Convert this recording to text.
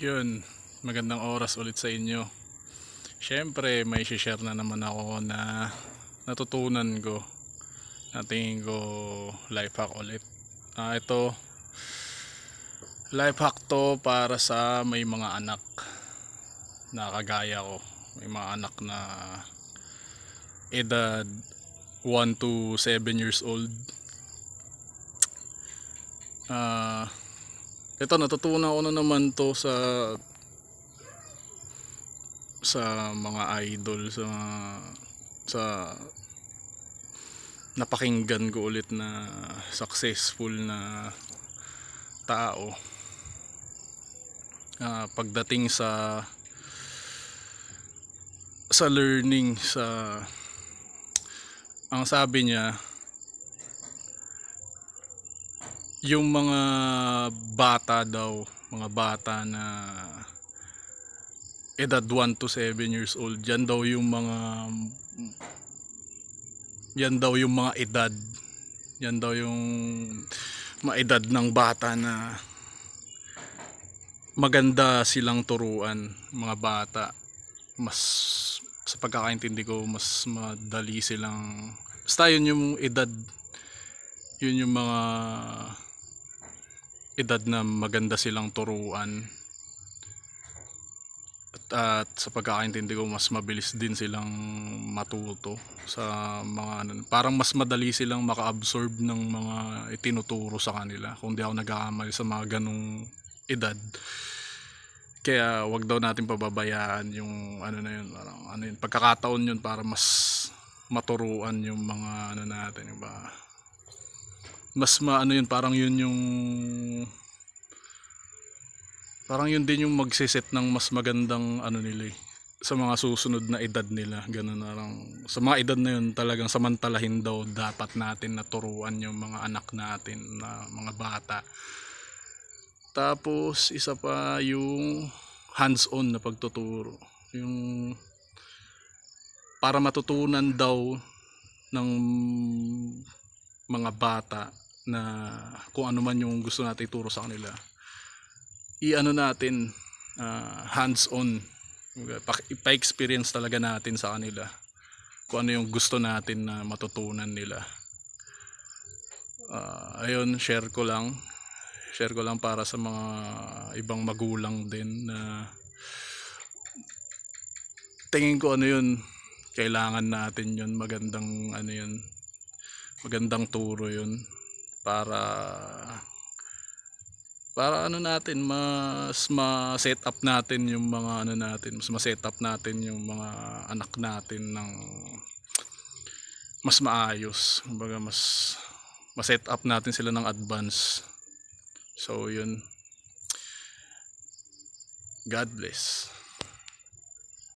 Yun, magandang oras ulit sa inyo. Siyempre, may share na naman ako na natutunan ko. Na tingin ko life hack ulit. Ito, life hack to para sa may mga anak na kagaya ko. May mga anak na edad 1 to 7 years old. Ito, natutunan ko na naman to sa mga idol, sa napakinggan ko ulit na successful na tao. Pagdating sa learning, ang sabi niya, yung mga bata daw, mga bata na edad 1 to 7 years old, yan daw yung mga edad, yan daw yung mga edad ng bata na maganda silang turuan. Mga bata, mas sa pagkakaintindi ko, mas madali silang, basta yun yung edad, yun yung mga edad na maganda silang turuan. At sa pagkakaintindi ko, mas mabilis din silang matuto sa mga parang mas madali silang maka-absorb ng mga itinuturo sa kanila, kung di ako nagkakamali, sa mga ganong edad. Kaya wag daw natin pababayaan yung pagkakataon yun para mas maturuan yung mga natin, iba. Mas yun, parang yun din yung magsiset ng mas magandang nila sa mga susunod na edad nila. Ganun na lang. Sa mga edad na yun, talagang samantalahin daw dapat natin naturuan yung mga anak natin na mga bata. Tapos isa pa yung hands-on na pagtuturo. Yung para matutunan daw ng mga bata na kung ano man yung gusto natin ituro sa kanila, natin, hands-on, ipa-experience talaga natin sa kanila kung ano yung gusto natin na matutunan nila. Ayun, share ko lang para sa mga ibang magulang din na tingin ko yun, kailangan natin yun, magandang turo yun para natin mas ma-set up natin yung mga mas ma-set up natin yung mga anak natin ng mas maayos. Kumbaga, mas ma-set up natin sila ng advance. So yun, God bless.